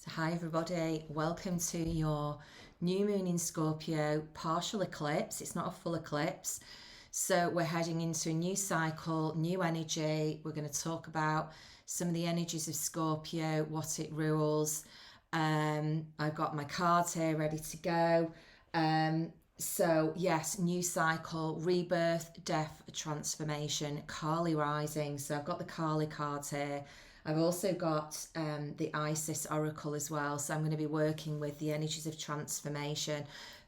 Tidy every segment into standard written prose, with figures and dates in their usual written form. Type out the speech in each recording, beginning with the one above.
So hi everybody, welcome to your new moon in Scorpio partial eclipse. It's not a full eclipse. So we're heading into a new cycle, new energy. We're going to talk about some of the energies of Scorpio, what it rules. I've got my cards here ready to go. So yes, new cycle, rebirth, death, transformation, Kali rising. So I've got the Kali cards here. I've also got the Isis Oracle as well. So I'm going to be working with the energies of transformation.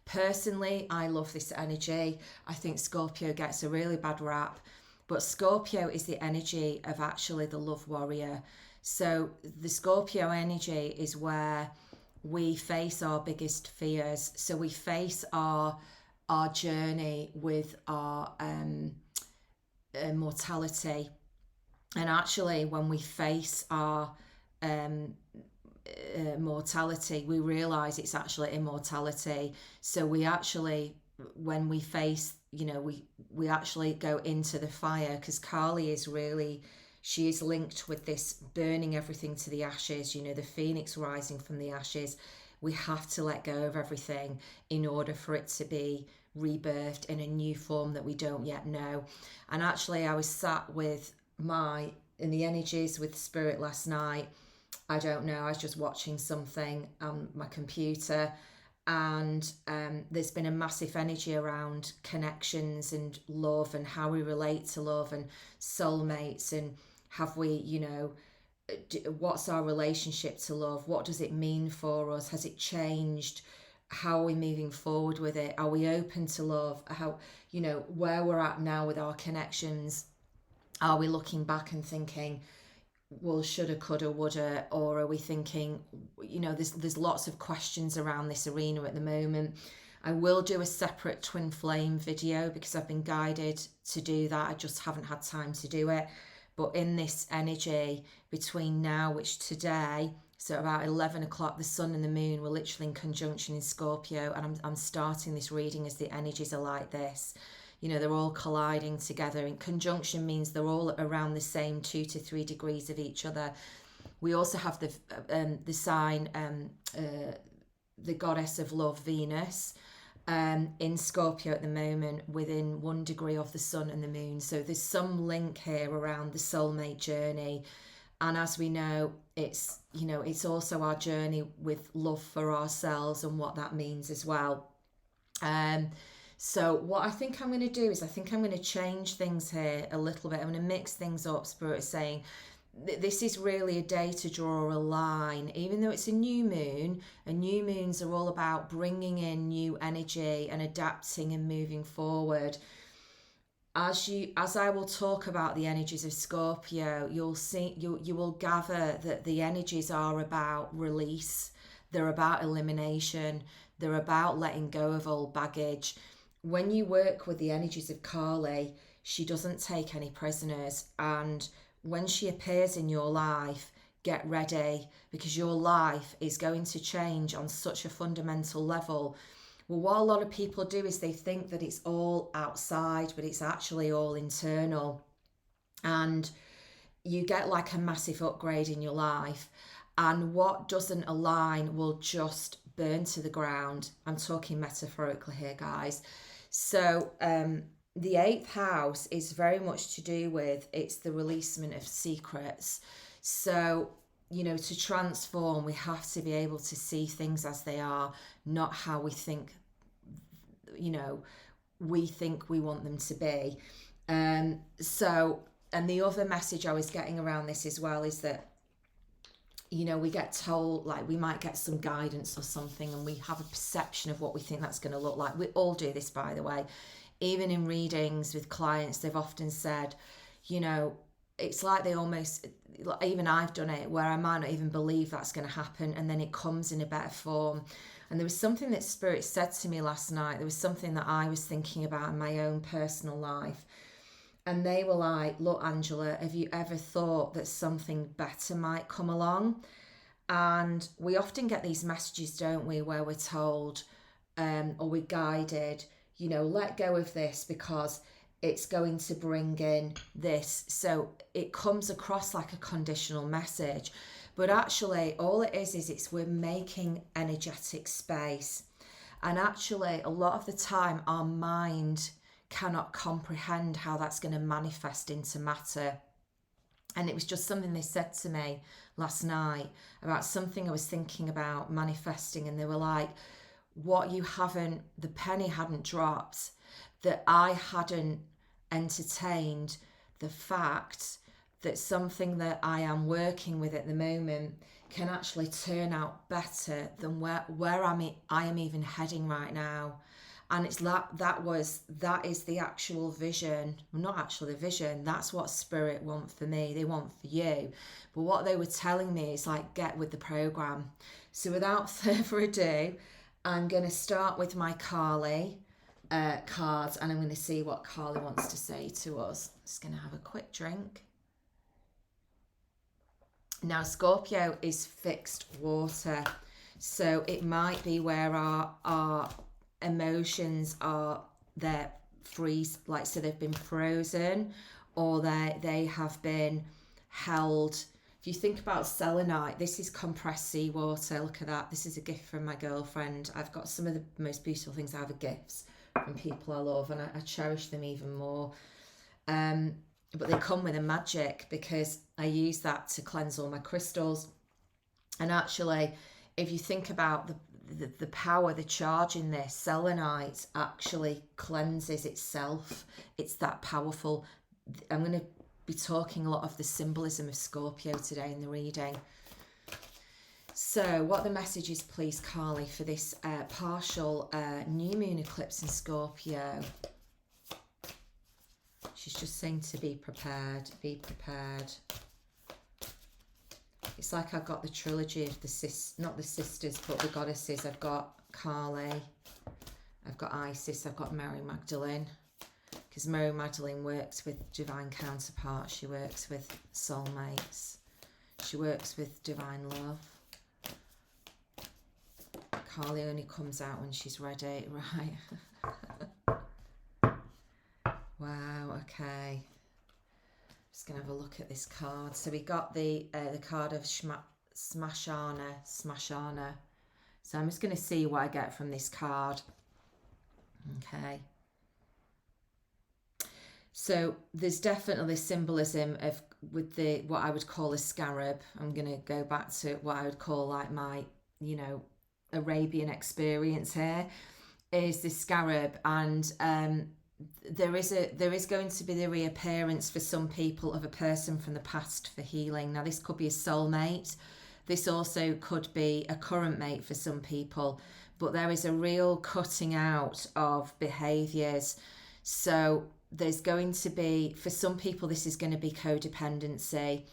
Personally, I love this energy. I think Scorpio gets a really bad rap, but Scorpio is the energy of actually the love warrior. So the Scorpio energy is where we face our biggest fears. So we face our journey with our mortality, and actually when we face our mortality, we realize it's actually immortality. So we actually, when we face, we actually go into the fire, because Kali is really, she is linked with this burning everything to the ashes, the phoenix rising from the ashes. We have to let go of everything in order for it to be rebirthed in a new form that we don't yet know. And actually I was sat with in the energies with spirit last night. I don't know, I was just watching something on my computer, and there's been a massive energy around connections and love and how we relate to love and soulmates, and have we, what's our relationship to love, what does it mean for us, has it changed, how are we moving forward with it, are we open to love, how, where we're at now with our connections. Are we looking back and thinking, well, shoulda, coulda, woulda, or are we thinking, there's lots of questions around this arena at the moment. I will do a separate twin flame video because I've been guided to do that. I just haven't had time to do it. But in this energy between now, which today, so about 11 o'clock, the sun and the moon were literally in conjunction in Scorpio, and I'm starting this reading as the energies are like this. They're all colliding together. In conjunction means they're all around the same 2 to 3 degrees of each other. We also have the sign, the goddess of love, Venus, in Scorpio at the moment, within 1 degree of the sun and the moon. So there's some link here around the soulmate journey. And as we know, it's also our journey with love for ourselves and what that means as well. So what I think I'm going to do is I think I'm going to change things here a little bit. I'm going to mix things up. Spirit is saying this is really a day to draw a line. Even though it's a new moon, and new moons are all about bringing in new energy and adapting and moving forward. As I will talk about the energies of Scorpio, you'll see, you will gather that the energies are about release. They're about elimination. They're about letting go of old baggage. When you work with the energies of Kali, she doesn't take any prisoners. And when she appears in your life, get ready, because your life is going to change on such a fundamental level. Well, what a lot of people do is they think that it's all outside, but it's actually all internal. And you get like a massive upgrade in your life. And what doesn't align will just burn to the ground. I'm talking metaphorically here, guys. So the 8th house is very much to do with, it's the releasement of secrets. So, to transform, we have to be able to see things as they are, not how we think, we think we want them to be. And the other message I was getting around this as well is that, we get told, like, we might get some guidance or something, and we have a perception of what we think that's going to look like. We all do this, by the way. Even in readings with clients, they've often said, it's like they almost, even I've done it, where I might not even believe that's going to happen, and then it comes in a better form. And there was something that Spirit said to me last night. There was something that I was thinking about in my own personal life. And they were like, look, Angela, have you ever thought that something better might come along? And we often get these messages, don't we, where we're told, or we're guided, let go of this because it's going to bring in this. So it comes across like a conditional message. But actually, all it is it's we're making energetic space. And actually, a lot of the time, our mind cannot comprehend how that's going to manifest into matter. And it was just something they said to me last night about something I was thinking about manifesting. And they were like, what you haven't, the penny hadn't dropped, that I hadn't entertained the fact that something that I am working with at the moment can actually turn out better than where I am even heading right now. And it's that is the actual vision. Well, not actually the vision, that's what spirit want for me, they want for you. But what they were telling me is like, get with the program. So without further ado, I'm going to start with my Kali cards, and I'm going to see what Kali wants to say to us. Just going to have a quick drink. Now, Scorpio is fixed water, so it might be where our emotions are, they're freeze, like, so they've been frozen, or they have been held. If you think about selenite, this is compressed seawater. Look at that. This is a gift from my girlfriend. I've got some of the most beautiful things I have are gifts from people I love, and I cherish them even more. But they come with a magic, because I use that to cleanse all my crystals. And actually, if you think about the power, the charge in this, selenite actually cleanses itself. It's that powerful. I'm going to be talking a lot of the symbolism of Scorpio today in the reading. So what the message is, please, Kali, for this partial new moon eclipse in Scorpio. She's just saying to be prepared, be prepared. It's like I've got the trilogy of not the sisters, but the goddesses. I've got Kali, I've got Isis, I've got Mary Magdalene. Because Mary Magdalene works with divine counterparts. She works with soulmates. She works with divine love. Kali only comes out when she's ready, right? Wow, okay. Just going to have a look at this card. So we got the card of Smashana. So I'm just going to see what I get from this card. Okay. So there's definitely symbolism of what I would call a scarab. I'm going to go back to what I would call like my, Arabian experience here, is this scarab. And there is going to be the reappearance for some people of a person from the past for healing. Now, this could be a soulmate. This also could be a current mate for some people. But there is a real cutting out of behaviours. So there's going to be, for some people, this is going to be codependency.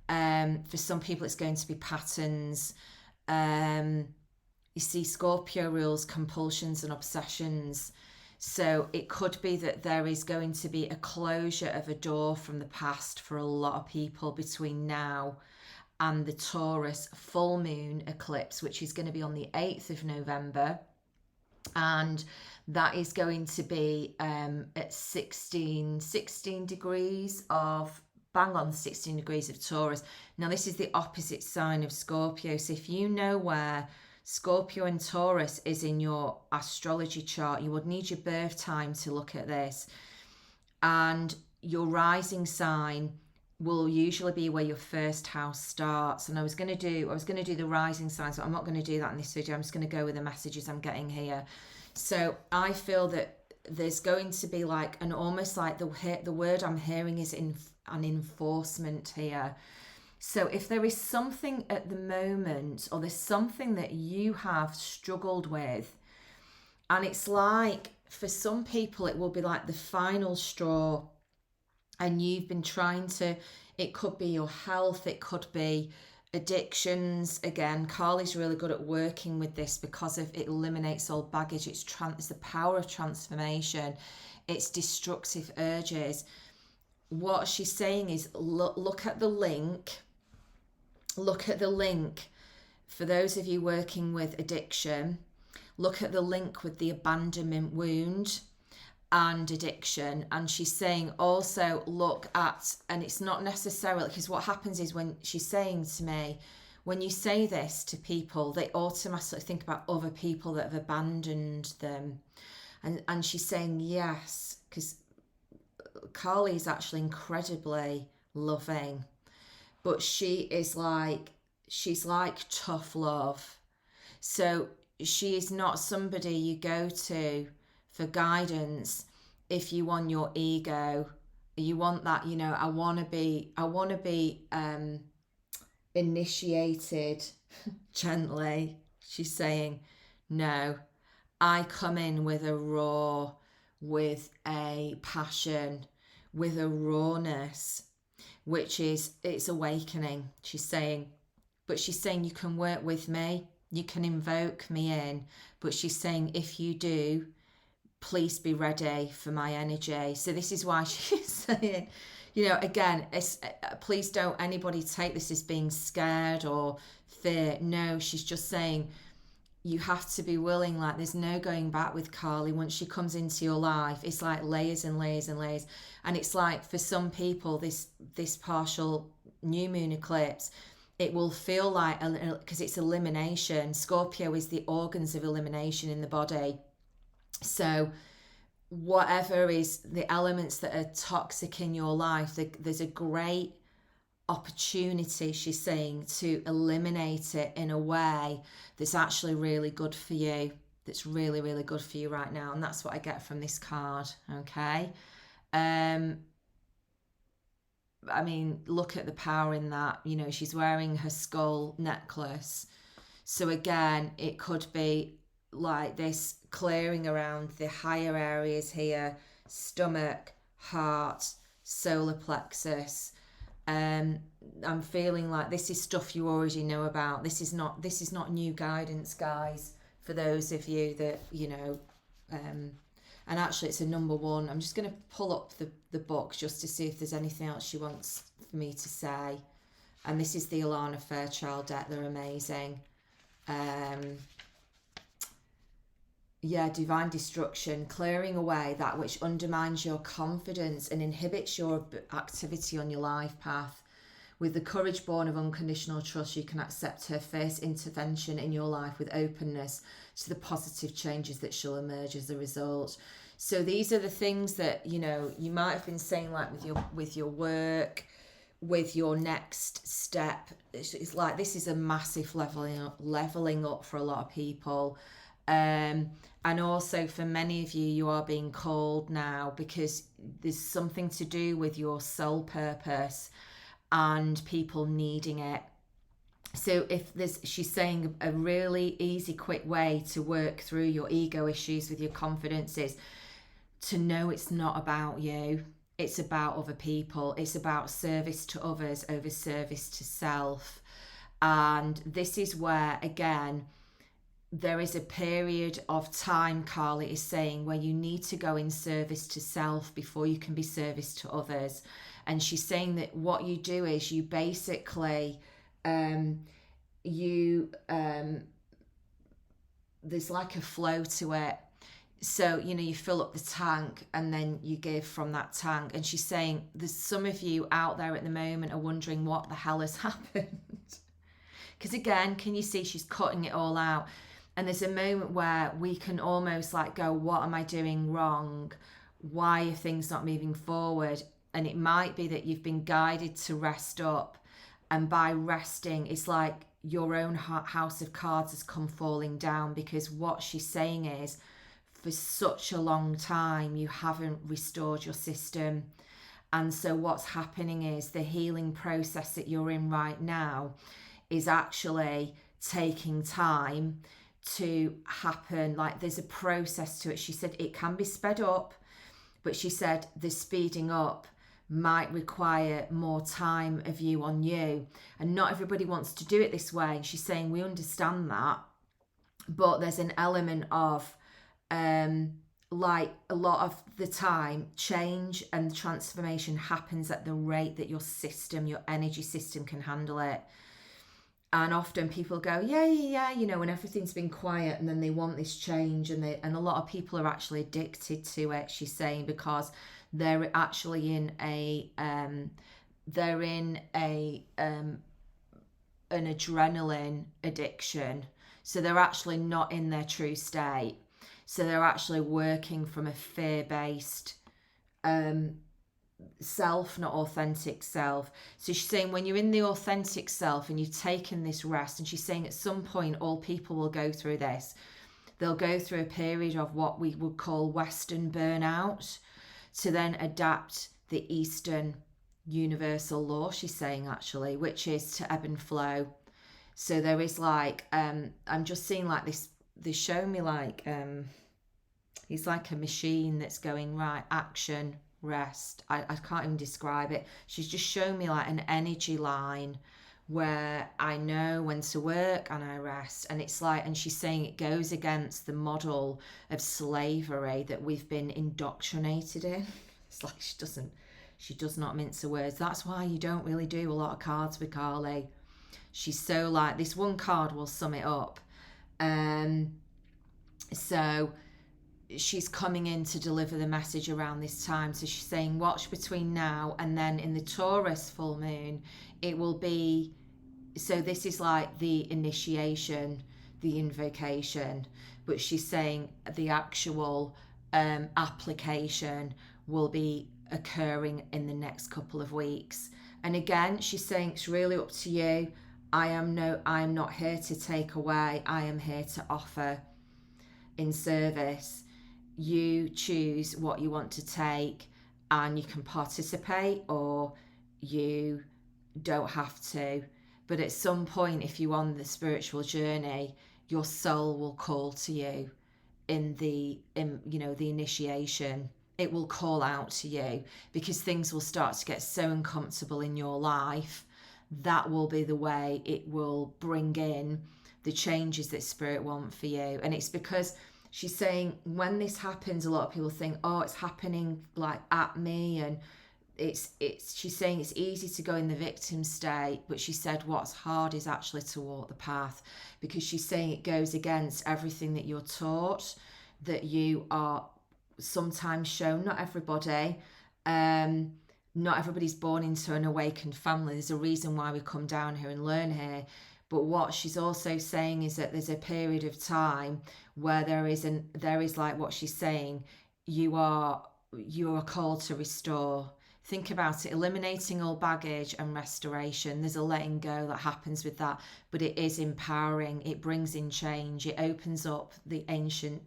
For some people, it's going to be patterns. You see, Scorpio rules compulsions and obsessions. So it could be that there is going to be a closure of a door from the past for a lot of people between now and the Taurus full moon eclipse, which is going to be on the 8th of November. And that is going to be at 16 degrees of, bang on 16 degrees of Taurus. Now, this is the opposite sign of Scorpio. So if you know where Scorpio and Taurus is in your astrology chart, you would need your birth time to look at this. And your rising sign will usually be where your first house starts. And I was going to do the rising signs, but I'm not going to do that in this video. I'm just going to go with the messages I'm getting here. So I feel that there's going to be like an almost like the word I'm hearing is an enforcement here. So if there is something at the moment, or there's something that you have struggled with, and it's like, for some people, it will be like the final straw, and you've been trying to, it could be your health, it could be addictions. Again, Carly's really good at working with this because of it eliminates all baggage. It's the power of transformation. It's destructive urges. What she's saying is, look at the link. Look at the link for those of you working with addiction. Look at the link with the abandonment wound and addiction. And she's saying also look at, and it's not necessarily, because what happens is when she's saying to me, when you say this to people, they automatically think about other people that have abandoned them. And she's saying yes, because Carly is actually incredibly loving, but she's like tough love. So she is not somebody you go to for guidance if you want your ego. You want that, I want to be initiated gently. She's saying, no, I come in with a raw, with a passion, with a rawness, which is, it's awakening. But she's saying you can work with me, you can invoke me in, but she's saying if you do, please be ready for my energy. So this is why she's saying, again, please don't anybody take this as being scared or fear. No, she's just saying you have to be willing. Like, there's no going back with Carly. Once she comes into your life, it's like layers and layers and layers. And it's like, for some people, this partial new moon eclipse, it will feel like, because it's elimination. Scorpio is the organs of elimination in the body. So whatever is the elements that are toxic in your life, there's a great opportunity, she's saying, to eliminate it in a way that's actually really good for you, that's really, really good for you right now. And that's what I get from this card. Okay. I mean, look at the power in that. She's wearing her skull necklace. So again, it could be like this clearing around the higher areas here: stomach, heart, solar plexus. I'm feeling like this is stuff you already know about. This is not new guidance, guys, for those of you that, and actually it's a number one. I'm just going to pull up the book just to see if there's anything else she wants for me to say. And this is the Alana Fairchild deck. They're amazing. Divine destruction, clearing away that which undermines your confidence and inhibits your activity on your life path. With the courage born of unconditional trust, you can accept her first intervention in your life with openness to the positive changes that shall emerge as a result. So these are the things that, you might have been saying, like with your work, with your next step. It's like, this is a massive leveling up for a lot of people. And also for many of you, you are being called now because there's something to do with your soul purpose and people needing it. So she's saying a really easy, quick way to work through your ego issues with your confidence is to know it's not about you. It's about other people. It's about service to others over service to self. And this is where, again, there is a period of time, Carly is saying, where you need to go in service to self before you can be service to others. And she's saying that what you do is you basically, there's like a flow to it. So, you fill up the tank and then you give from that tank. And she's saying there's some of you out there at the moment are wondering what the hell has happened. Because again, can you see she's cutting it all out? And there's a moment where we can almost like go, what am I doing wrong? Why are things not moving forward? And it might be that you've been guided to rest up. And by resting, it's like your own house of cards has come falling down, because what she's saying is, for such a long time, you haven't restored your system. And so what's happening is the healing process that you're in right now is actually taking time to happen. Like, there's a process to it. She said it can be sped up, but she said the speeding up might require more time of you on you, and not everybody wants to do it this way. She's saying we understand that, but there's an element of like a lot of the time, change and transformation happens at the rate that your energy system can handle it. And often people go, yeah, when everything's been quiet, and then they want this change, and a lot of people are actually addicted to it, she's saying, because they're actually in a an adrenaline addiction. So they're actually not in their true state. So they're actually working from a fear-based self, not authentic self. So she's saying when you're in the authentic self and you've taken this rest, and she's saying at some point all people will go through this. They'll go through a period of what we would call Western burnout to then adapt the Eastern universal law, she's saying actually, which is to ebb and flow. So there is like, I'm just seeing like this, they show me like, it's like a machine that's going right, action, rest. I can't even describe it. She's just shown me like an energy line where I know when to work and I rest. And it's like, and she's saying it goes against the model of slavery that we've been indoctrinated in. It's like she does not mince her words. That's why you don't really do a lot of cards with Carly. She's so like, this one card will sum it up. So she's coming in to deliver the message around this time. So she's saying watch between now and then in the Taurus full moon, it will be, so this is like the initiation, the invocation, but she's saying the actual application will be occurring in the next couple of weeks. And again, she's saying it's really up to you. I'm not here to take away. I am here to offer in service. You choose what you want to take and you can participate or you don't have to. But at some point, if you're on the spiritual journey, your soul will call to you in the initiation. It will call out to you because things will start to get so uncomfortable in your life. That will be the way it will bring in the changes that spirit want for you. And it's because she's saying when this happens, a lot of people think, oh, it's happening like at me, and she's saying it's easy to go in the victim state, but she said what's hard is actually to walk the path, because she's saying it goes against everything that you're taught, that you are sometimes shown. Not everybody, not everybody's born into an awakened family. There's a reason why we come down here and learn here. But what she's also saying is that there's a period of time where there is like what she's saying, you are called to restore. Think about it, eliminating all baggage and restoration. There's a letting go that happens with that, but it is empowering. It brings in change. It opens up the ancient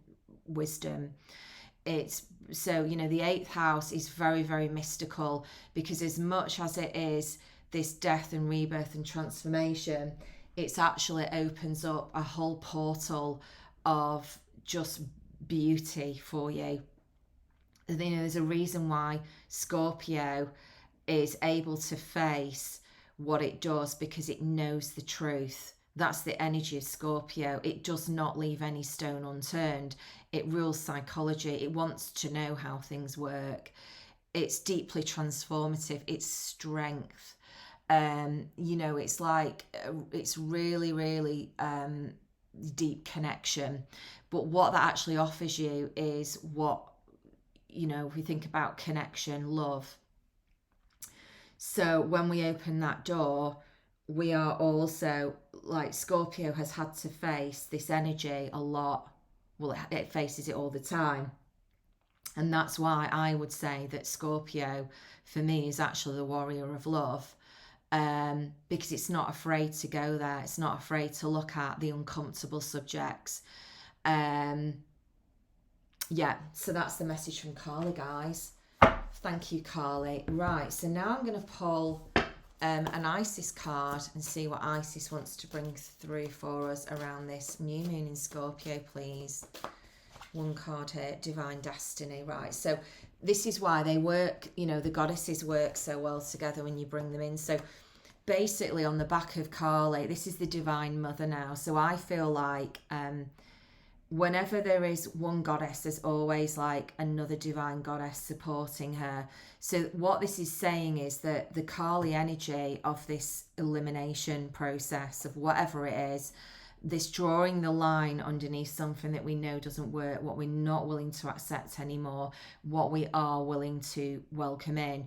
wisdom. It's so, the 8th house is very, very mystical, because as much as it is this death and rebirth and transformation, it's actually opens up a whole portal of just beauty for you. There's a reason why Scorpio is able to face what it does, because it knows the truth. That's the energy of Scorpio. It does not leave any stone unturned. It rules psychology. It wants to know how things work. It's deeply transformative. It's strength. It's like, it's really, really deep connection. But what that actually offers you is what, if we think about connection, love. So when we open that door, we are also, like, Scorpio has had to face this energy a lot. Well, it faces it all the time. And that's why I would say that Scorpio, for me, is actually the warrior of love. Because it's not afraid to go there. It's not afraid to look at the uncomfortable subjects. So that's the message from Carly, guys. Thank you, Carly. Right, so now I'm going to pull an Isis card and see what Isis wants to bring through for us around this new moon in Scorpio, please. One card here, Divine Destiny. Right, so this is why they work, the goddesses work so well together when you bring them in. So basically on the back of Carly, this is the Divine Mother now. So I feel like whenever there is one goddess, there's always like another divine goddess supporting her. So what this is saying is that the Kali energy of this elimination process of whatever it is, this drawing the line underneath something that we know doesn't work, what we're not willing to accept anymore, what we are willing to welcome in,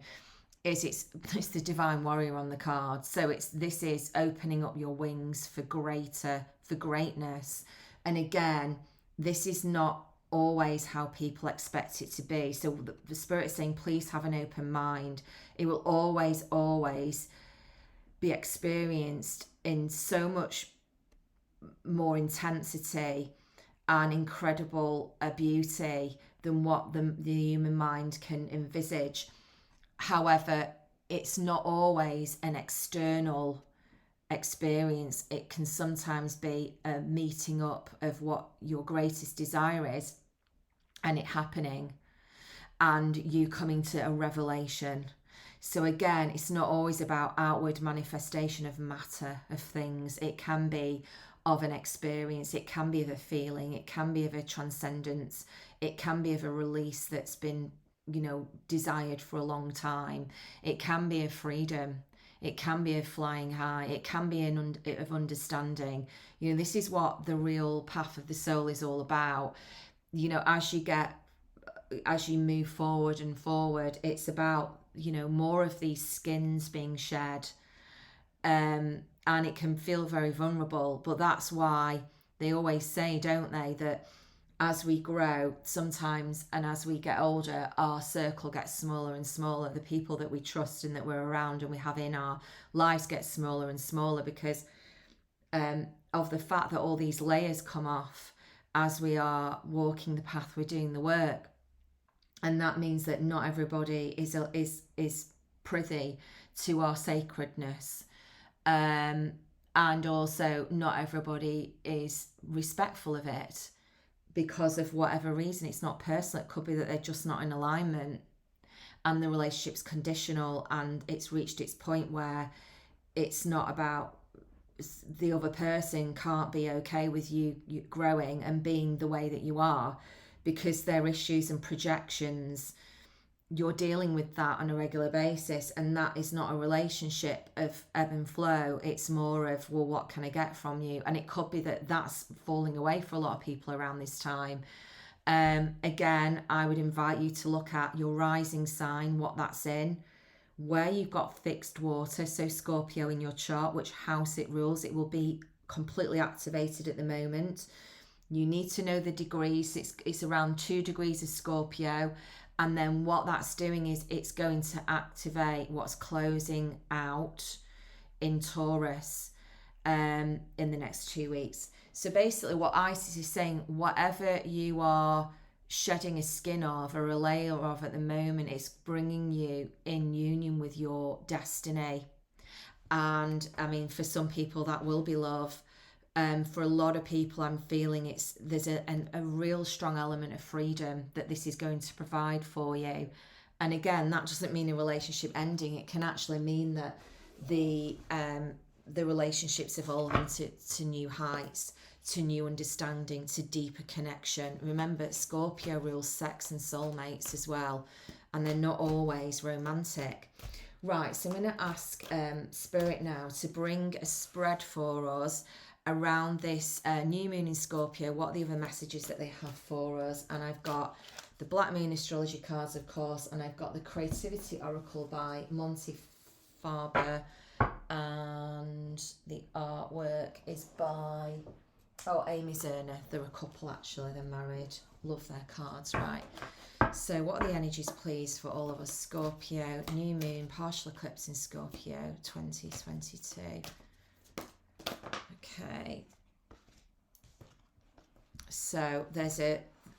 it's the divine warrior on the card. So this is opening up your wings for greatness. And again, this is not always how people expect it to be. So the spirit is saying, please have an open mind. It will always be experienced in so much more intensity and incredible beauty than what the human mind can envisage. However, it's not always an external experience. It can sometimes be a meeting up of what your greatest desire is and it happening, and you coming to a revelation. So again, it's not always about outward manifestation of matter, of things. It can be of an experience, it can be of a feeling, it can be of a transcendence, it can be of a release that's been, desired for a long time. It can be a freedom, it can be a flying high, it can be of understanding. This is what the real path of the soul is all about. As you move forward and forward, it's about more of these skins being shed, and it can feel very vulnerable. But that's why they always say, don't they, that as we grow sometimes, and as we get older, our circle gets smaller and smaller. The people that we trust and that we're around and we have in our lives get smaller and smaller because of the fact that all these layers come off as we are walking the path, we're doing the work. And that means that not everybody is privy to our sacredness, and also not everybody is respectful of it because of whatever reason. It's not personal. It could be that they're just not in alignment and the relationship's conditional, and it's reached its point where it's not about the other person can't be okay with you growing and being the way that you are, because their issues and projections, you're dealing with that on a regular basis, and that is not a relationship of ebb and flow. It's more of, well, what can I get from you? And it could be that that's falling away for a lot of people around this time. Again, I would invite you to look at your rising sign, what that's in, where you've got fixed water, so Scorpio in your chart, which house it rules. It will be completely activated at the moment. You need to know the degrees. It's around 2 degrees of Scorpio. And then what that's doing is it's going to activate what's closing out in Taurus in the next 2 weeks. So basically what Isis is saying, whatever you are shedding a skin of or a layer of at the moment, it's bringing you in union with your destiny. And I mean, for some people that will be love. For a lot of people, I'm feeling there's a real strong element of freedom that this is going to provide for you. And again, that doesn't mean a relationship ending. It can actually mean that the relationship's evolving to new heights, to new understanding, to deeper connection. Remember, Scorpio rules sex and soulmates as well, and they're not always romantic. Right, so I'm going to ask Spirit now to bring a spread for us around this new moon in Scorpio, what are the other messages that they have for us. And I've got the Black Moon astrology cards, of course, and I've got the Creativity Oracle by Monty Faber, and the artwork is by Amy Zerner. They're a couple, actually, they're married. Love their cards. Right, so what are the energies, please, for all of us? Scorpio, new moon, partial eclipse in Scorpio 2022. Okay, so this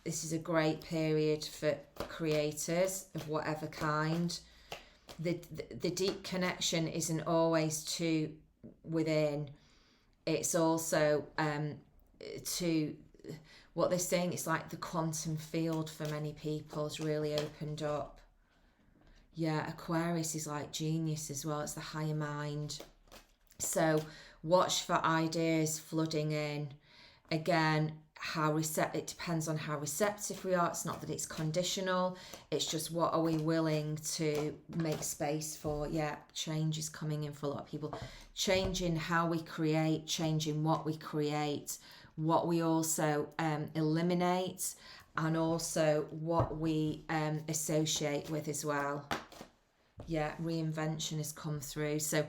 is a great period for creators of whatever kind. The deep connection isn't always to within. It's also to what they're saying. It's like the quantum field for many people has really opened up. Yeah, Aquarius is like genius as well. It's the higher mind. So watch for ideas flooding in. Again, it depends on how receptive we are. It's not that it's conditional. It's just, what are we willing to make space for? Yeah, change is coming in for a lot of people. Changing how we create, changing what we create, what we also eliminate, and also what we associate with as well. Yeah, reinvention has come through. So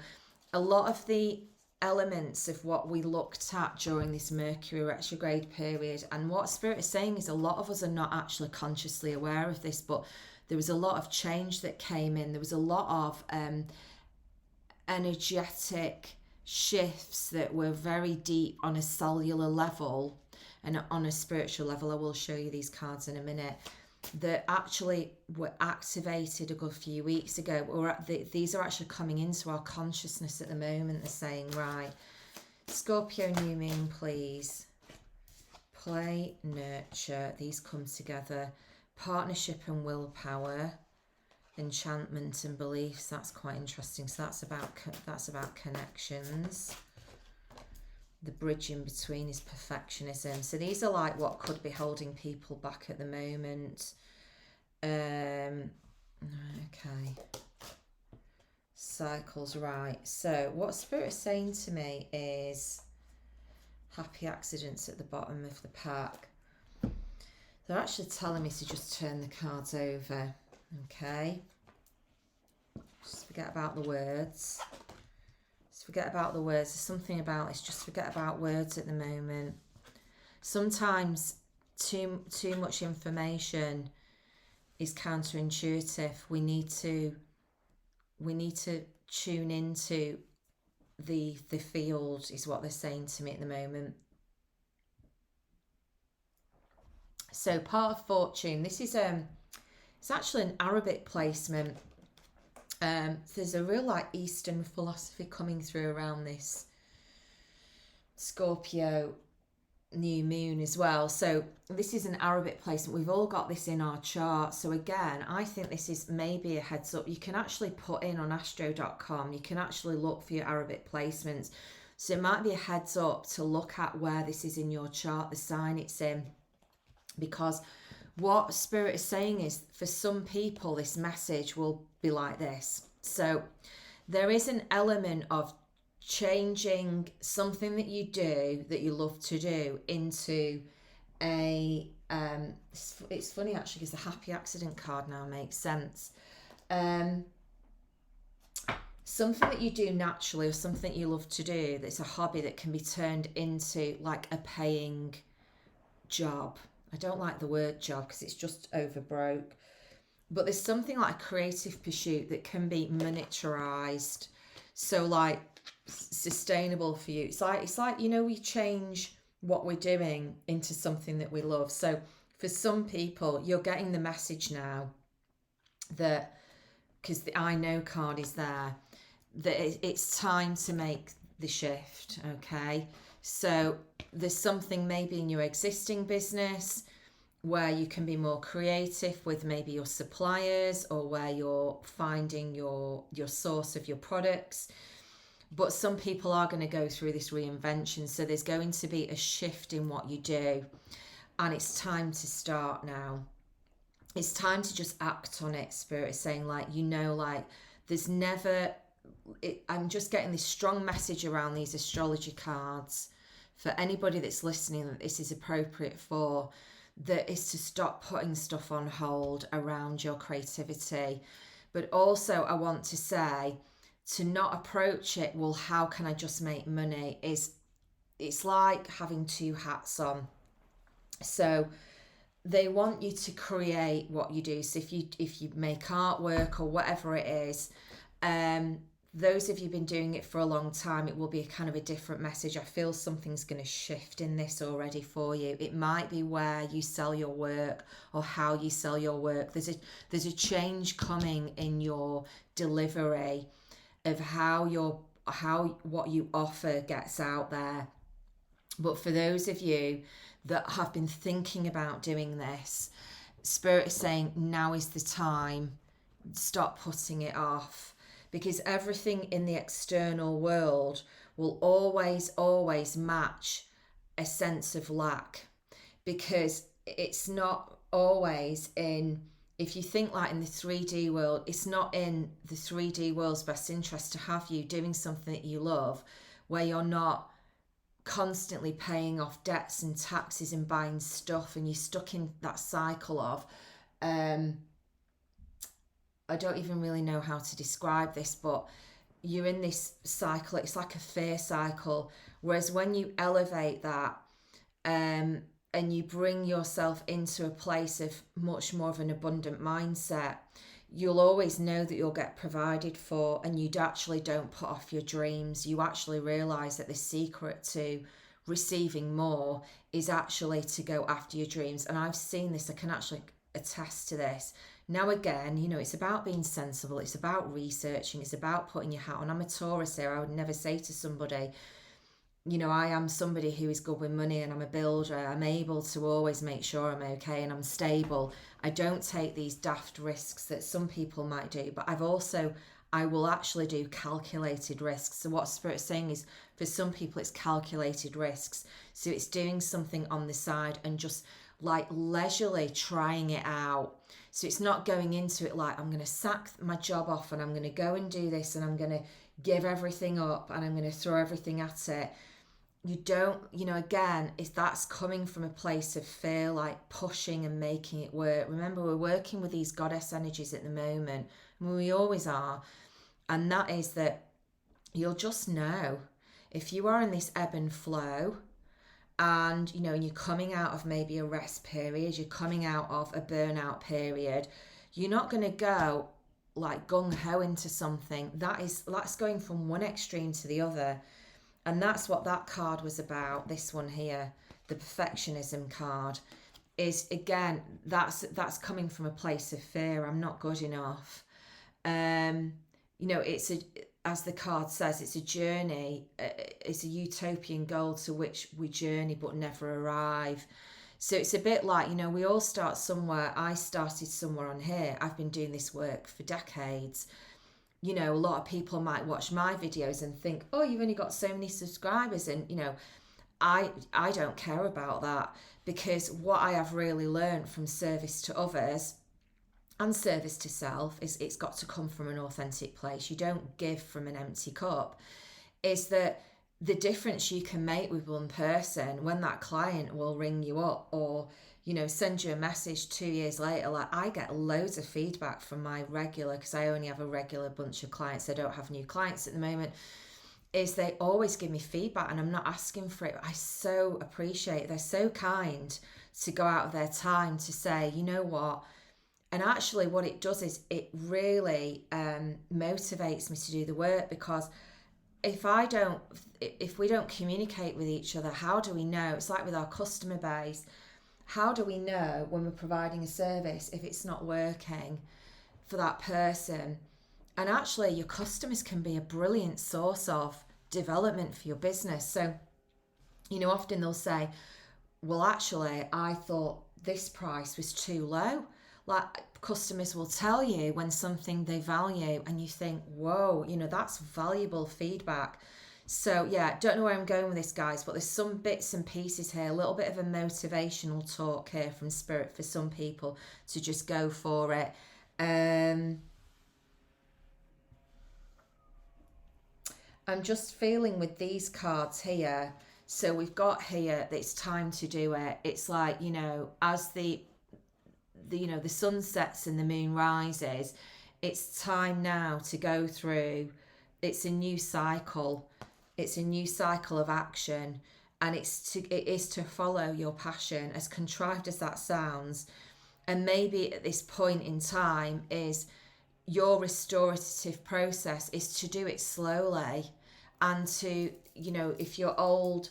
a lot of the elements of what we looked at during this Mercury retrograde period, and what Spirit is saying is a lot of us are not actually consciously aware of this, but there was a lot of change that came in. There was a lot of energetic shifts that were very deep on a cellular level and on a spiritual level. I will show you these cards in a minute, that actually were activated a good few weeks ago. These are actually coming into our consciousness at the moment. They're saying, right, Scorpio new moon, please. Play, nurture, these come together. Partnership and willpower. Enchantment and beliefs, that's quite interesting. So that's about connections. The bridge in between is perfectionism. So these are like what could be holding people back at the moment. Okay. Cycles, right. So what Spirit is saying to me is happy accidents at the bottom of the pack. They're actually telling me to just turn the cards over. Okay. Just forget about the words. Just forget about the words. There's something about this. Just forget about words at the moment. Sometimes too much information is counterintuitive. We need to tune into the field, is what they're saying to me at the moment. So part of fortune, this is it's actually an Arabic placement. There's a real like Eastern philosophy coming through around this Scorpio new moon as well. So this is an Arabic placement. We've all got this in our chart. So again, I think this is maybe a heads up. You can actually put in on astro.com, you can actually look for your Arabic placements. So it might be a heads up to look at where this is in your chart, the sign it's in. Because what Spirit is saying is, for some people, this message will be like this. So there is an element of changing something that you do, that you love to do, into a it's funny actually, because the happy accident card now makes sense. Something that you do naturally, or something you love to do, that's a hobby that can be turned into like a paying job. I don't like the word job because it's just overbroke. But there's something like a creative pursuit that can be monetarized. So like sustainable for you. It's like, you know, we change what we're doing into something that we love. So for some people, you're getting the message now that, because the I know card is there, that it's time to make the shift. Okay. So there's something maybe in your existing business where you can be more creative with maybe your suppliers, or where you're finding your source of your products. But some people are going to go through this reinvention. So there's going to be a shift in what you do. And it's time to start now. It's time to just act on it. Spirit is saying, like, you know, like there's never... I'm just getting this strong message around these astrology cards for anybody that's listening that this is appropriate for, that is to stop putting stuff on hold around your creativity. But also I want to say, to not approach it, well, how can I just make money, it's like having two hats on. So they want you to create what you do. So if you make artwork or whatever it is, those of you been doing it for a long time, it will be a kind of a different message. I feel something's going to shift in this already for you. It might be where you sell your work, or how you sell your work. There's a change coming in your delivery of how what you offer gets out there. But for those of you that have been thinking about doing this, Spirit is saying now is the time. Stop putting it off. Because everything in the external world will always match a sense of lack. Because it's not always in, if you think like in the 3D world, it's not in the 3D world's best interest to have you doing something that you love, where you're not constantly paying off debts and taxes and buying stuff, and you're stuck in that cycle of I don't even really know how to describe this, but you're in this cycle. It's like a fear cycle. Whereas when you elevate that, um, and you bring yourself into a place of much more of an abundant mindset, you'll always know that you'll get provided for, and you actually don't put off your dreams. You actually realize that the secret to receiving more is actually to go after your dreams. And I've seen this, I can actually attest to this. Now, again, it's about being sensible, it's about researching, it's about putting your hat on. I'm a Taurus here. I would never say to somebody, I am somebody who is good with money, and I'm a builder. I'm able to always make sure I'm okay and I'm stable. I don't take these daft risks that some people might do, but I will actually do calculated risks. So what Spirit's saying is, for some people it's calculated risks. So it's doing something on the side and just like leisurely trying it out. So it's not going into it like, I'm going to sack my job off and I'm going to go and do this and I'm going to give everything up and I'm going to throw everything at it. You don't, again, if that's coming from a place of fear, like pushing and making it work. Remember, we're working with these goddess energies at the moment, and we always are. And that is that you'll just know if you are in this ebb and flow, and you're coming out of maybe a rest period, you're coming out of a burnout period, you're not going to go like gung-ho into something. That's going from one extreme to the other. And that's what that card was about. This one here, the perfectionism card, is again, that's coming from a place of fear. I'm not good enough. It's as the card says, it's a journey. It's a utopian goal to which we journey but never arrive. So it's a bit like, we all start somewhere. I started somewhere on here. I've been doing this work for decades. A lot of people might watch my videos and think, oh, you've only got so many subscribers. And, I don't care about that, because what I have really learned from service to others and service to self is it's got to come from an authentic place. You don't give from an empty cup. Is that the difference you can make with one person when that client will ring you up or send you a message 2 years later. Like, I get loads of feedback from my regular, because I only have a regular bunch of clients. I don't have new clients at the moment. Is they always give me feedback, and I'm not asking for it. I so appreciate it. They're so kind to go out of their time to say, you know what? And actually what it does is it really motivates me to do the work, because if we don't communicate with each other, how do we know? It's like with our customer base. How do we know when we're providing a service if it's not working for that person? And actually, your customers can be a brilliant source of development for your business. So, often they'll say, well, actually, I thought this price was too low. Like, customers will tell you when something they value, and you think, whoa, that's valuable feedback. So yeah, don't know where I'm going with this, guys, but there's some bits and pieces here, a little bit of a motivational talk here from Spirit for some people to just go for it. I'm just feeling with these cards here. So we've got here that it's time to do it. It's like, as the sun sets and the moon rises, it's time now to go through. It's a new cycle. It's a new cycle of action, and it is to follow your passion, as contrived as that sounds. And maybe at this point in time is your restorative process is to do it slowly, and to, if your old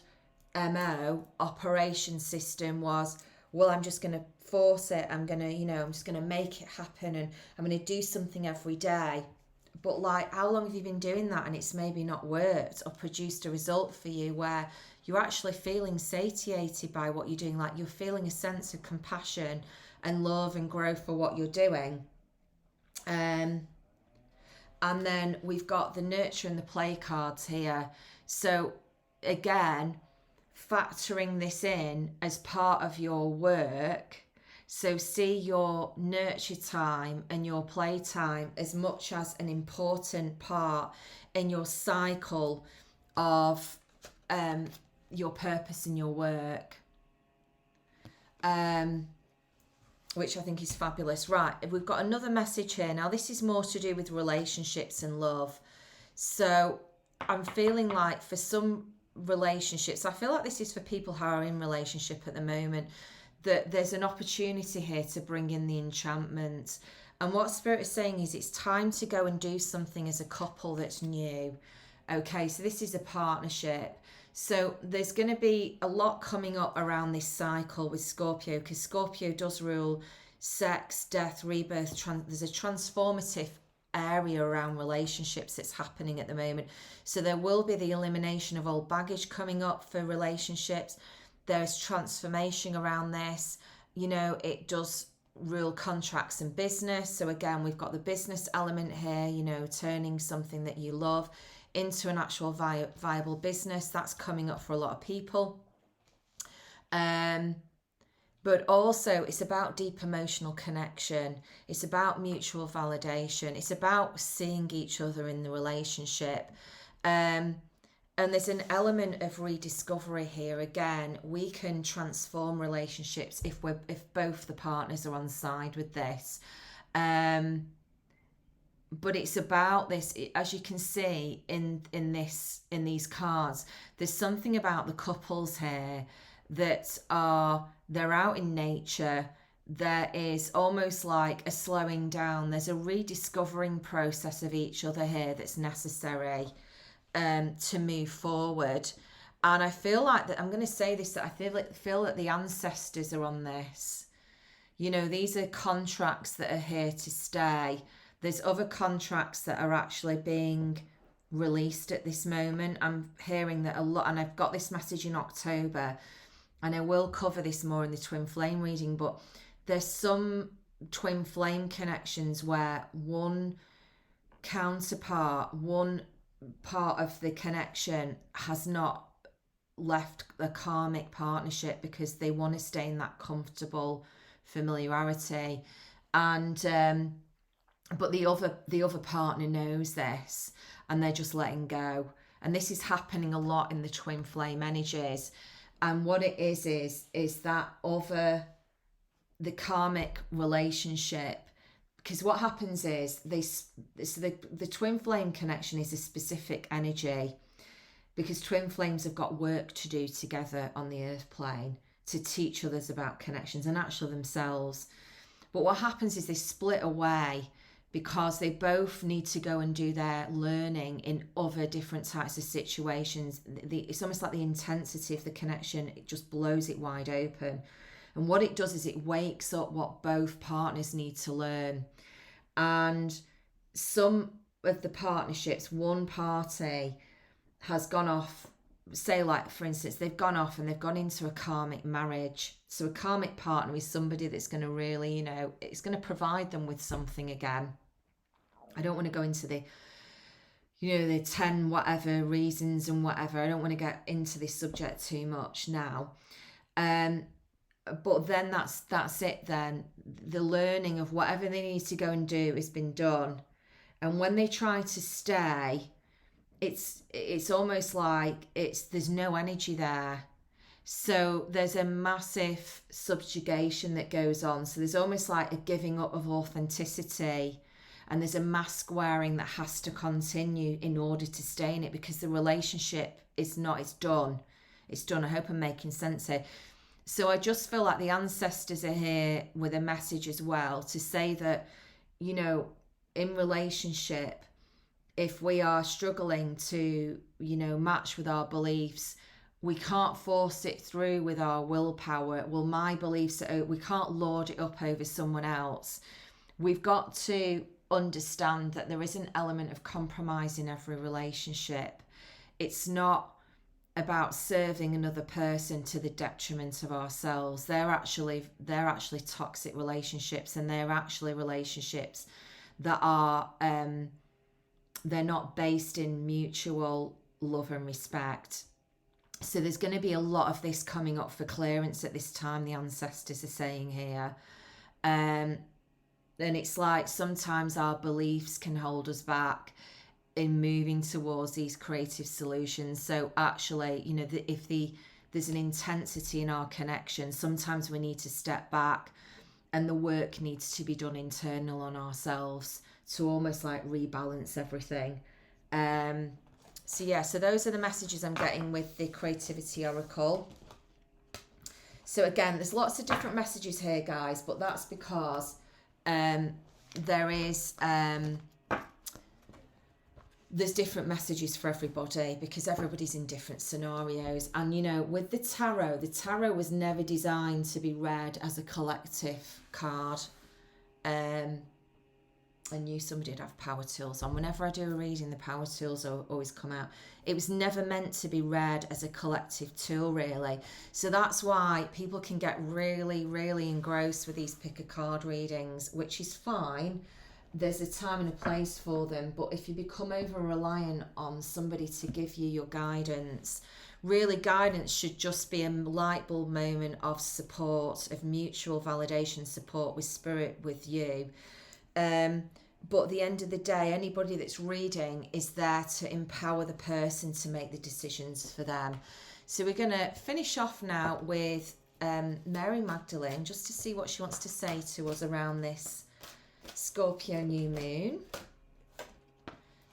MO operation system was, well, I'm just going to force it, I'm just going to make it happen, and I'm going to do something every day. But like, how long have you been doing that and it's maybe not worked or produced a result for you where you're actually feeling satiated by what you're doing? Like, you're feeling a sense of compassion and love and growth for what you're doing. And then we've got the nurture and the play cards here. So again, factoring this in as part of your work. So see your nurture time and your play time as much as an important part in your cycle of your purpose in your work. which I think is fabulous. Right, we've got another message here. Now, this is more to do with relationships and love. So I'm feeling like for some relationships, I feel like this is for people who are in relationship at the moment, that there's an opportunity here to bring in the enchantment. And what Spirit is saying is it's time to go and do something as a couple that's new. Okay, so this is a partnership. So there's going to be a lot coming up around this cycle with Scorpio, because Scorpio does rule sex, death, rebirth. There's a transformative area around relationships that's happening at the moment. So there will be the elimination of old baggage coming up for relationships. There's transformation around this. You know, it does rule contracts and business. So again, we've got the business element here, you know, turning something that you love into an actual viable business. That's coming up for a lot of people. But also it's about deep emotional connection. It's about mutual validation. It's about seeing each other in the relationship. And there's an element of rediscovery here. Again, we can transform relationships if both the partners are on side with this. But it's about this, as you can see in these cards, there's something about the couples here that they're out in nature. There is almost like a slowing down. There's a rediscovering process of each other here that's necessary to move forward. And I feel like that I'm going to say this, that I feel that the ancestors are on this. You know, these are contracts that are here to stay. There's other contracts that are actually being released at this moment. I'm hearing that a lot, and I've got this message in October, and I will cover this more in the twin flame reading, but there's some twin flame connections where one counterpart, one part of the connection has not left a karmic partnership because they want to stay in that comfortable familiarity. And but the other partner knows this, and they're just letting go. And this is happening a lot in the twin flame energies. And what it is that over the karmic relationship, because what happens is the twin flame connection is a specific energy, because twin flames have got work to do together on the earth plane to teach others about connections and actually themselves. But what happens is they split away because they both need to go and do their learning in other different types of situations. It's almost like the intensity of the connection, it just blows it wide open. And what it does is it wakes up what both partners need to learn. And some of the partnerships, one party has gone off, say like for instance, they've gone off and they've gone into a karmic marriage. So a karmic partner is somebody that's going to really, you know, it's going to provide them with something again. I don't want to go into the 10 whatever reasons and whatever. I don't want to get into this subject too much now. But then that's it then. The learning of whatever they need to go and do has been done. And when they try to stay, it's almost like there's no energy there. So there's a massive subjugation that goes on. So there's almost like a giving up of authenticity, and there's a mask wearing that has to continue in order to stay in it, because the relationship is not, it's done. I hope I'm making sense here. So I just feel like the ancestors are here with a message as well to say that, you know, in relationship, if we are struggling to, you know, match with our beliefs, we can't force it through with our willpower. Well, my beliefs are, we can't lord it up over someone else. We've got to understand that there is an element of compromise in every relationship. It's not about serving another person to the detriment of ourselves. They're actually toxic relationships, and they're actually relationships that are they're not based in mutual love and respect. So there's going to be a lot of this coming up for clearance at this time, the ancestors are saying here. And it's like sometimes our beliefs can hold us back in moving towards these creative solutions. So actually, you know, there's an intensity in our connection, sometimes we need to step back and the work needs to be done internal on ourselves to almost like rebalance everything. So yeah, so those are the messages I'm getting with the Creativity Oracle. So again, there's lots of different messages here, guys, but that's because there is there's different messages for everybody, because everybody's in different scenarios. And you know, with the tarot was never designed to be read as a collective card. I knew somebody would have power tools on. Whenever I do a reading, the power tools always come out. It was never meant to be read as a collective tool, really. So that's why people can get really, really engrossed with these pick a card readings, which is fine. There's a time and a place for them. But if you become over reliant on somebody to give you your guidance, really guidance should just be a light bulb moment of support, of mutual validation, support with spirit, with you. But at the end of the day, anybody that's reading is there to empower the person to make the decisions for them. So we're going to finish off now with Mary Magdalene, just to see what she wants to say to us around this Scorpio new moon.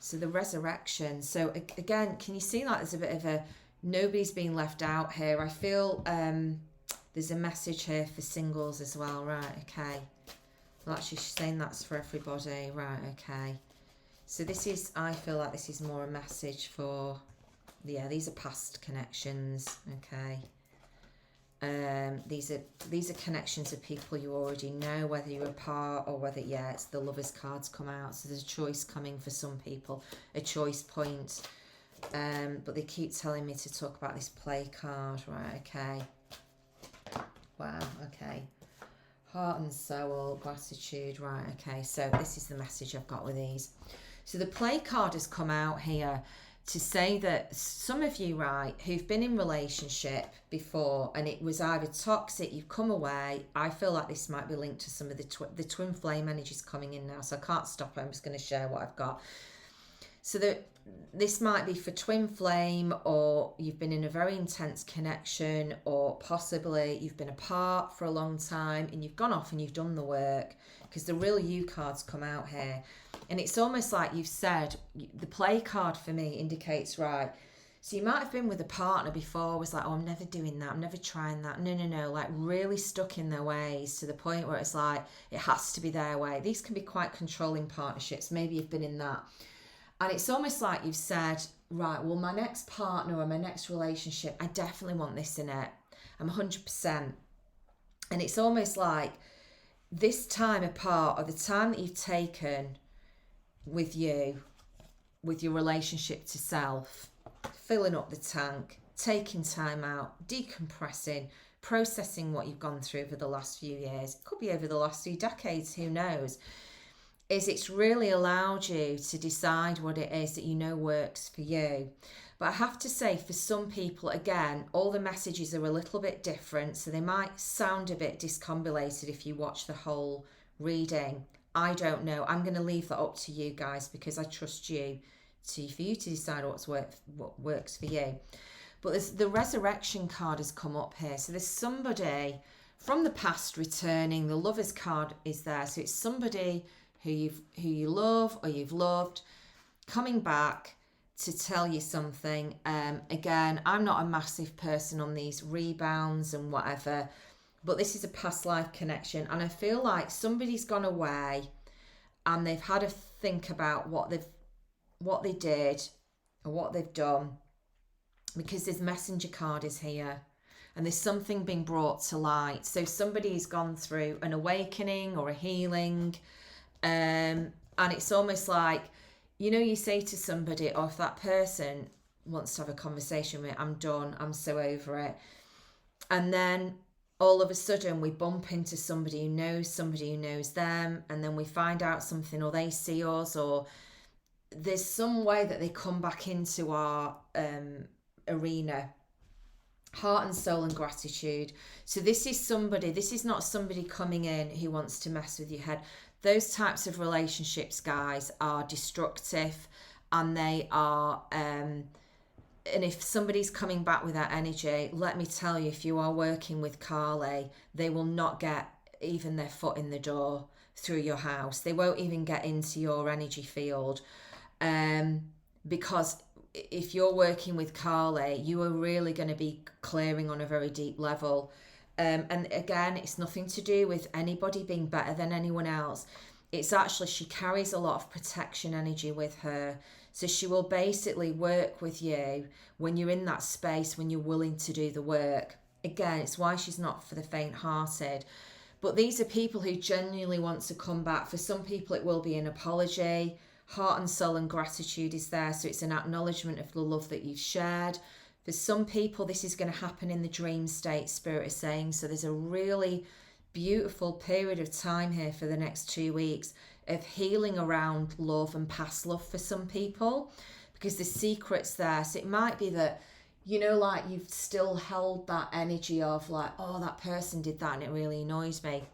So the resurrection. So again, can you see like there's a bit of a, nobody's being left out here. I feel there's a message here for singles as well. Right, okay. Well, actually, she's saying that's for everybody. Right, okay. So this is, I feel like this is more a message for, yeah, these are past connections, okay. These are connections of people you already know, whether you're apart or whether, yeah, it's the Lovers cards come out. So there's a choice coming for some people, a choice point. But they keep telling me to talk about this play card. Right, okay. Wow, okay. Heart and soul, gratitude. Right, okay. So this is the message I've got with these. So the play card has come out here to say that some of you, right, who've been in relationship before and it was either toxic, you've come away. I feel like this might be linked to some of the twin flame energies coming in now. So I can't stop it. I'm just going to share what I've got. So that this might be for twin flame, or you've been in a very intense connection, or possibly you've been apart for a long time and you've gone off and you've done the work, because the real you cards come out here. And it's almost like you've said, the play card for me indicates, right, so you might have been with a partner before, was like, oh, I'm never doing that, I'm never trying that. No, like really stuck in their ways to the point where it's like, it has to be their way. These can be quite controlling partnerships. Maybe you've been in that. And it's almost like you've said, right, well, my next partner or my next relationship, I definitely want this in it. I'm 100%. And it's almost like this time apart, or the time that you've taken with you, with your relationship to self, filling up the tank, taking time out, decompressing, processing what you've gone through over the last few years. It could be over the last 2 decades, who knows? Is it's really allowed you to decide what it is that you know works for you. But I have to say, for some people, again, all the messages are a little bit different, so they might sound a bit discombobulated if you watch the whole reading. I don't know. I'm going to leave that up to you guys, because I trust you for you to decide what works for you. But there's, the resurrection card has come up here. So there's somebody from the past returning. The Lovers card is there. So it's somebody who you love or you've loved coming back to tell you something. Again, I'm not a massive person on these rebounds and whatever, but this is a past life connection, and I feel like somebody's gone away and they've had a think about what they did or what they've done, because this messenger card is here and there's something being brought to light. So somebody's gone through an awakening or a healing. And it's almost like, you know, you say to somebody, or if that person wants to have a conversation with, I'm done, I'm so over it. And then all of a sudden we bump into somebody who knows them, and then we find out something, or they see us, or there's some way that they come back into our arena. Heart and soul and gratitude. So this is not somebody coming in who wants to mess with your head. Those types of relationships, guys, are destructive, and they are, and if somebody's coming back with that energy, let me tell you, if you are working with Kali, they will not get even their foot in the door through your house. They won't even get into your energy field, because if you're working with Kali, you are really going to be clearing on a very deep level. And again, it's nothing to do with anybody being better than anyone else. It's actually, she carries a lot of protection energy with her. So she will basically work with you when you're in that space, when you're willing to do the work. Again, it's why she's not for the faint-hearted. But these are people who genuinely want to come back. For some people, it will be an apology. Heart and soul and gratitude is there. So it's an acknowledgement of the love that you've shared. For some people, this is going to happen in the dream state, Spirit is saying. So there's a really beautiful period of time here for the next 2 weeks of healing around love and past love for some people, because the secret's there. So it might be that, like you've still held that energy of like, oh, that person did that and it really annoys me.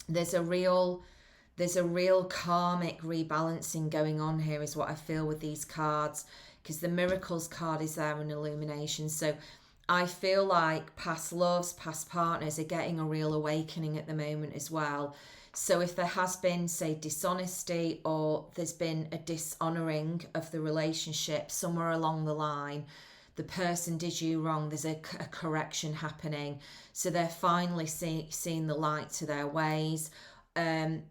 There's a real karmic rebalancing going on here, is what I feel with these cards, because the miracles card is there in illumination. So I feel like past loves, past partners are getting a real awakening at the moment as well. So if there has been, say, dishonesty, or there's been a dishonouring of the relationship somewhere along the line, the person did you wrong, there's a correction happening. So they're finally seeing the light to their ways.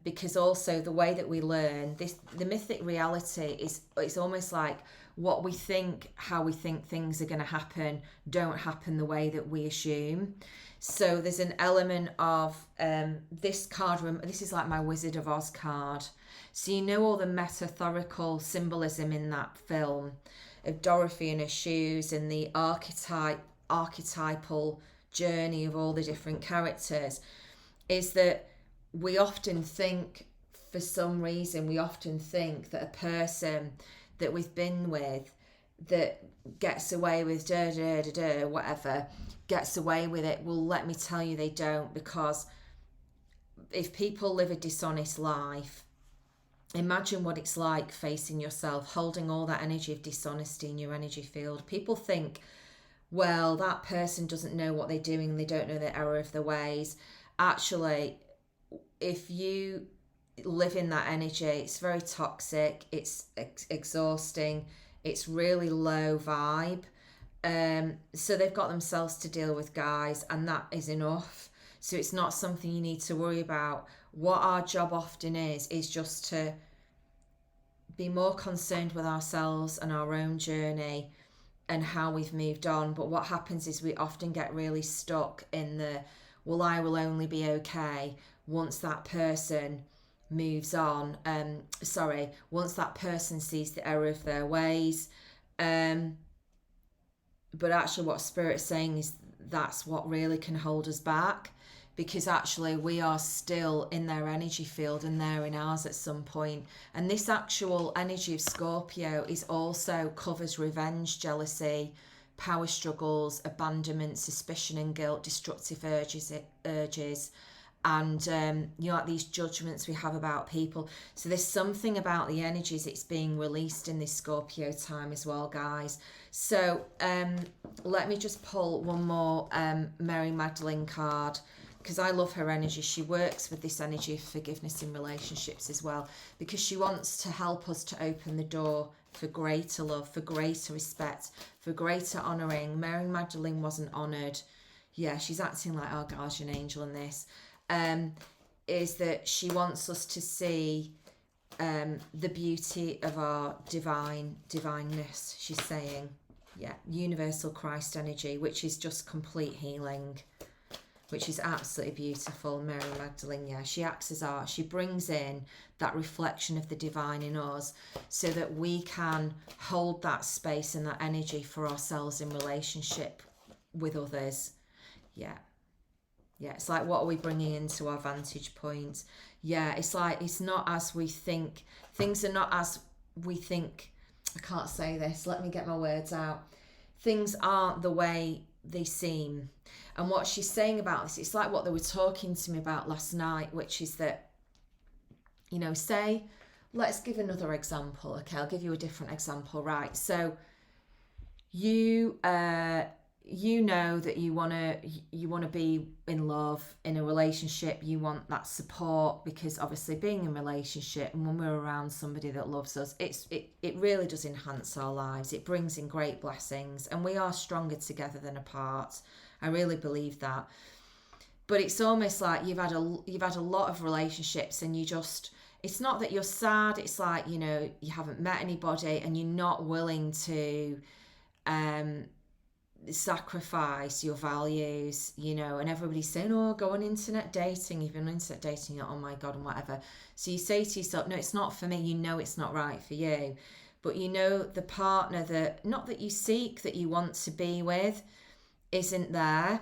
Because also the way that we learn, the mythic reality is, it's almost like what we think, how we think things are going to happen, don't happen the way that we assume. So there's an element of this card, this is like my Wizard of Oz card. So all the metaphorical symbolism in that film of Dorothy in her shoes, and the archetypal journey of all the different characters, is that we often think, for some reason, that a person that we've been with that gets away with whatever, gets away with it. Well, let me tell you, they don't, because if people live a dishonest life, imagine what it's like facing yourself, holding all that energy of dishonesty in your energy field. People think, well, that person doesn't know what they're doing, they don't know the error of their ways. Actually, if you live in that energy, it's very toxic, it's exhausting, it's really low vibe. So they've got themselves to deal with, guys, and that is enough. So it's not something you need to worry about. What our job often is just to be more concerned with ourselves and our own journey and how we've moved on. But what happens is we often get really stuck in the, well, I will only be okay once that person moves on. Once that person sees the error of their ways. But actually what Spirit's saying is that's what really can hold us back, because actually we are still in their energy field and they're in ours at some point. And this actual energy of Scorpio is also covers revenge, jealousy, power struggles, abandonment, suspicion and guilt, destructive urges, and like these judgments we have about people. So there's something about the energies, it's being released in this Scorpio time as well, guys. So let me just pull one more Mary Magdalene card, because I love her energy. She works with this energy of forgiveness in relationships as well, because she wants to help us to open the door for greater love, for greater respect, for greater honouring. Mary Magdalene wasn't honoured. Yeah, she's acting like our guardian angel in this. Is that she wants us to see the beauty of our divineness, she's saying. Yeah, universal Christ energy, which is just complete healing, which is absolutely beautiful. Mary Magdalene, yeah, she acts as she brings in that reflection of the divine in us, so that we can hold that space and that energy for ourselves in relationship with others. Yeah, it's like, what are we bringing into our vantage point? Yeah, it's like, it's not as we think. Things are not as we think. I can't say this. Let me get my words out. Things aren't the way they seem. And what she's saying about this, it's like what they were talking to me about last night, which is that, say, let's give another example. Okay, I'll give you a different example, right? So you you know that you want to be in love, in a relationship. You want that support, because obviously being in a relationship and when we're around somebody that loves us, it really does enhance our lives. It brings in great blessings, and we are stronger together than apart. I really believe that. But it's almost like you've had a lot of relationships, and it's not that you're sad. It's like, you haven't met anybody and you're not willing to um sacrifice your values, and everybody's saying, oh, go on internet dating. If you're on internet dating, you're, oh my God, and whatever. So you say to yourself, no, it's not for me. It's not right for you. But the partner that, not that you seek, that you want to be with, isn't there.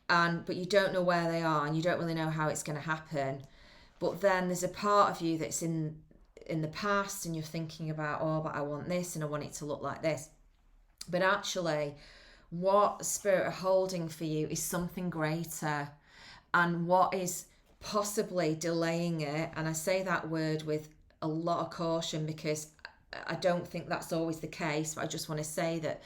But you don't know where they are, and you don't really know how it's going to happen. But then there's a part of you that's in the past, and you're thinking about, oh, but I want this and I want it to look like this. But actually, what spirit are holding for you is something greater, and what is possibly delaying it, and I say that word with a lot of caution because I don't think that's always the case, but I just want to say that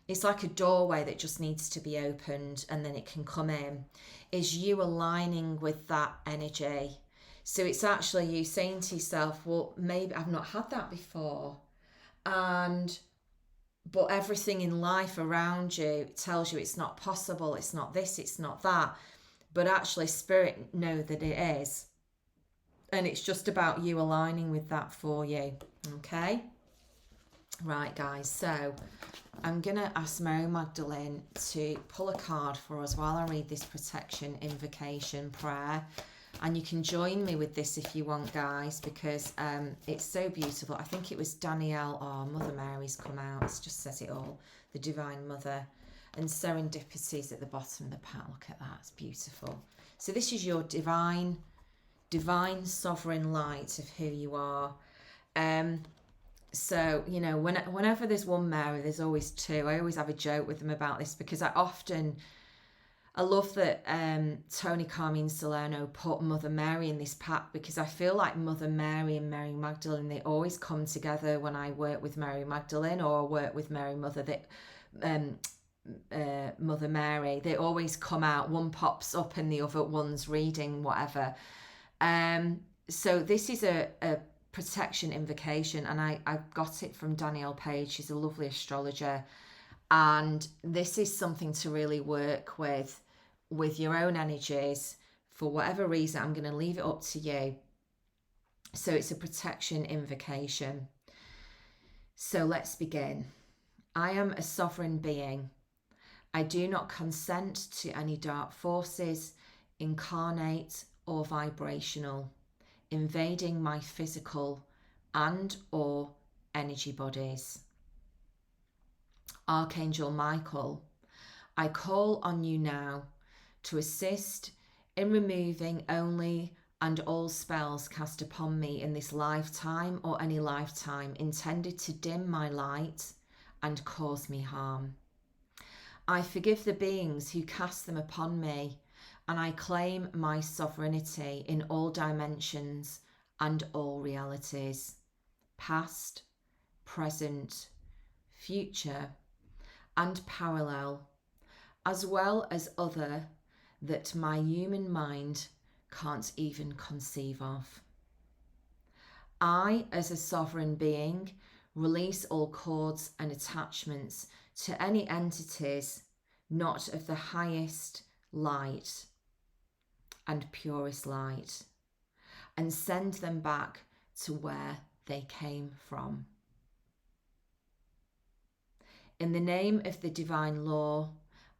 it's like a doorway that just needs to be opened and then it can come in, is you aligning with that energy. So it's actually you saying to yourself, well, maybe I've not had that before, but everything in life around you tells you it's not possible, it's not this, it's not that. But actually, spirit know that it is. And it's just about you aligning with that for you. Okay? Right, guys. So I'm going to ask Mary Magdalene to pull a card for us while I read this protection invocation prayer. And you can join me with this if you want, guys, because it's so beautiful. I think it was Danielle or Mother Mary's come out. It just says it all. The Divine Mother. And serendipities at the bottom of the pack. Look at that. It's beautiful. So this is your divine sovereign light of who you are. So, whenever there's one Mary, there's always two. I always have a joke with them about this because I love that Tony Carmine Salerno put Mother Mary in this pack, because I feel like Mother Mary and Mary Magdalene, they always come together when I work with Mary Magdalene or work with Mary Mother. Mother Mary, they always come out. One pops up and the other one's reading whatever. So this is a protection invocation, and I got it from Danielle Page. She's a lovely astrologer, and this is something to really work with your own energies. For whatever reason, I'm going to leave it up to you. So it's a protection invocation. So let's begin. I am a sovereign being. I do not consent to any dark forces, incarnate or vibrational, invading my physical and or energy bodies. Archangel Michael, I call on you now to assist in removing only and all spells cast upon me in this lifetime or any lifetime intended to dim my light and cause me harm. I forgive the beings who cast them upon me, and I claim my sovereignty in all dimensions and all realities, past, present, future, and parallel, as well as other that my human mind can't even conceive of. I, as a sovereign being, release all cords and attachments to any entities not of the highest light and purest light, and send them back to where they came from. In the name of the divine law,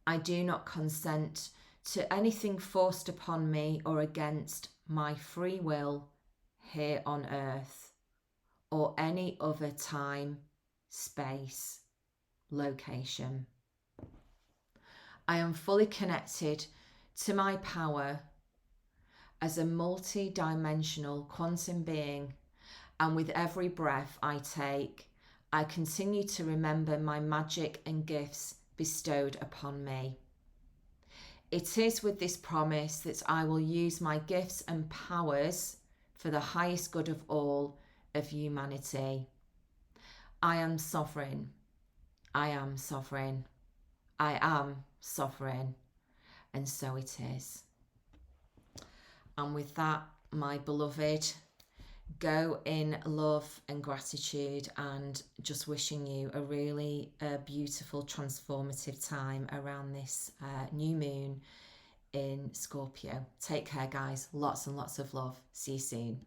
I do not consent to anything forced upon me or against my free will here on earth or any other time, space, location. I am fully connected to my power as a multi-dimensional quantum being, and with every breath I take, I continue to remember my magic and gifts bestowed upon me. It is with this promise that I will use my gifts and powers for the highest good of all of humanity. I am sovereign. I am sovereign. I am sovereign, and so it is. And with that, my beloved, go in love and gratitude, and just wishing you a really beautiful, transformative time around this new moon in Scorpio. Take care, guys. Lots and lots of love. See you soon.